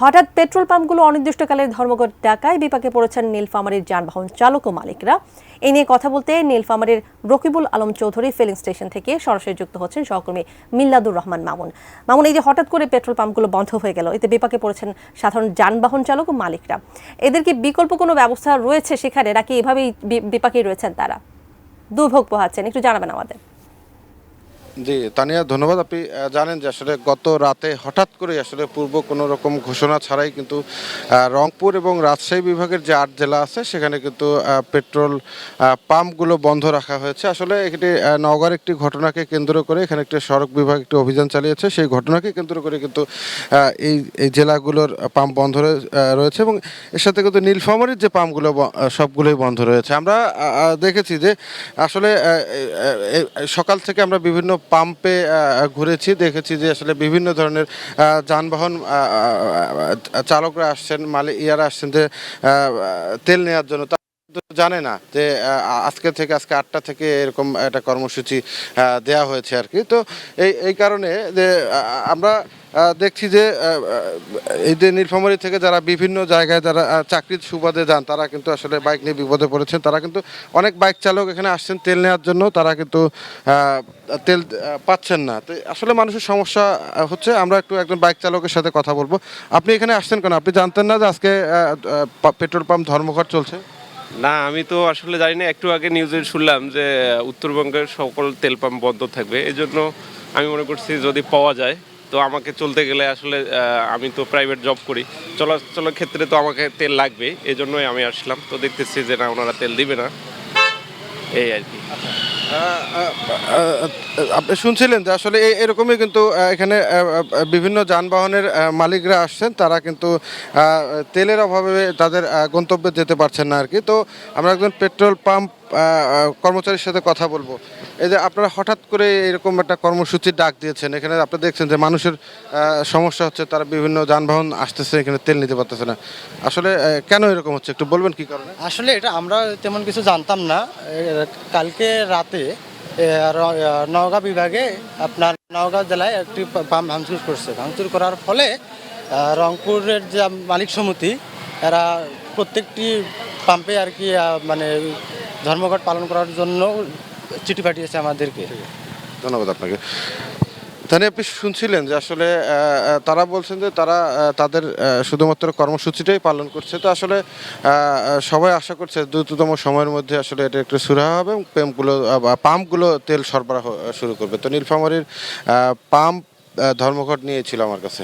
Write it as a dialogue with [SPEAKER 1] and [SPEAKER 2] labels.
[SPEAKER 1] হঠাৎ পেট্রোল পাম্পগুলো অনির্দিষ্টকালের ধর্মঘট ডাকায় বিপাকে পড়েছেন নীলফামারীর যানবাহন চালক ও মালিকরা। এ নিয়ে কথা বলতে নীলফামারীর রকিবুল আলম চৌধুরী ফিলিং স্টেশন থেকে সরাসরি যুক্ত হচ্ছেন সহকর্মী মিল্লাদুর রহমান মামুন। এই যে হঠাৎ করে পেট্রোল পাম্পগুলো বন্ধ হয়ে গেল, এতে বিপাকে পড়েছেন সাধারণ যানবাহন চালক ও মালিকরা। এদের কি বিকল্প কোনো ব্যবস্থা রয়েছে সেখানে, নাকি এভাবেই বিপাকেই রয়েছেন তারা, দুর্ভোগ পোহাচ্ছেন? একটু জানাবেন আমাদের।
[SPEAKER 2] জি তানিয়া, ধন্যবাদ। আপনি জানেন যে আসলে গত রাতে হঠাৎ করে আসলে পূর্ব কোনো রকম ঘোষণা ছাড়াই কিন্তু রংপুর এবং রাজশাহী বিভাগের যে 8 জেলা আছে সেখানে কিন্তু পেট্রোল পাম্পগুলো বন্ধ রাখা হয়েছে। আসলে এটি নওগাঁর একটি ঘটনাকে কেন্দ্র করে এখানে একটি সড়ক বিভাগ একটি অভিযান চালিয়েছে। সেই ঘটনাকে কেন্দ্র করে কিন্তু এই জেলাগুলোর পাম্প বন্ধ রয়েছে এবং এর সাথে কিন্তু নীলফামারীর যে পাম্পগুলো সবগুলোই বন্ধ রয়েছে। আমরা দেখেছি যে আসলে সকাল থেকে আমরা বিভিন্ন পাম্পে ঘুরেছি, দেখেছি যে আসলে বিভিন্ন ধরনের যানবাহন চালকরা আসছেন, ইয়ারা আসছেন যে তেল নেওয়ার জন্য। জানে না যে আজকে 8টা থেকে এরকম একটা কর্মসূচি দেয়া হয়েছে আর কি। তো এই কারণে যে আমরা দেখছি যে এই যে নীলফামারী থেকে যারা বিভিন্ন জায়গায় যারা চাকরির সুবাদে যান তারা কিন্তু আসলে বাইক নিয়ে বিপদে পড়েছেন। তারা কিন্তু অনেক বাইক চালক এখানে আসছেন তেল নেওয়ার জন্য, তারা কিন্তু তেল পাচ্ছেন না। তো আসলে মানুষের সমস্যা হচ্ছে। আমরা একজন বাইক চালকের সাথে কথা বলবো। আপনি এখানে আসছেন কেন? আপনি জানতেন না যে আজকে পেট্রোল পাম্প ধর্মঘট চলছে?
[SPEAKER 3] না, আমি তো আসলে জানি না। একটু আগে নিউজে শুনলাম যে উত্তরবঙ্গের সকল তেল পাম্প বন্ধ থাকবে। এই জন্য আমি মনে করছি যদি পাওয়া যায় তো আমাকে চলতে গেলে আসলে আমি তো প্রাইভেট জব করি, চলাচলের ক্ষেত্রে তো আমাকে তেল লাগবে। এই জন্যই আমি আসলাম। তো দেখতেছি যে না, ওনারা তেল দিবে না, এই আর কি।
[SPEAKER 2] আপনি শুনছিলেন যে আসলে এরকমই কিন্তু এখানে বিভিন্ন যানবাহনের মালিকরা আসছেন, তারা কিন্তু তেলের অভাবে তাদের গন্তব্যে যেতে পারছেন না আর কি। তো আমরা একজন পেট্রোল পাম্প কর্মচারীর সাথে কথা বলবো। এই যে আপনারা হঠাৎ করে এরকম একটা কর্মসূচির ডাক দিয়েছেন, এখানে আপনি দেখছেন যে মানুষের সমস্যা হচ্ছে, তারা বিভিন্ন যানবাহন আসতেছে এখানে তেল নিতে পারতেছে না। আসলে কেন এরকম হচ্ছে একটু বলবেন কি কারণে?
[SPEAKER 4] আসলে এটা আমরা তেমন কিছু জানতাম না। কালকে রাতে নওগাঁ বিভাগে আপনার নওগাঁ জেলায় একটি পাম্প ভাঙচুর করছে। ভাঙচুর করার ফলে রংপুরের যে মালিক সমিতি, এরা প্রত্যেকটি পাম্পে আর কি মানে ধর্মঘট পালন করার জন্য চিঠি পাঠিয়েছে আমাদেরকে।
[SPEAKER 2] ধন্যবাদ আপনাকে। তাহলে আপনি শুনছিলেন যে আসলে তারা বলছেন যে তারা তাদের শুধুমাত্র কর্মসূচিটাই পালন করছে। তো আসলে সবাই আশা করছে দ্রুততম সময়ের মধ্যে আসলে এটা একটু সুরাহা হবে এবং পাম্পগুলো তেল সরবরাহ শুরু করবে। তো নীলফামারীর পাম্প ধর্মঘট নিয়েছিল আমার কাছে।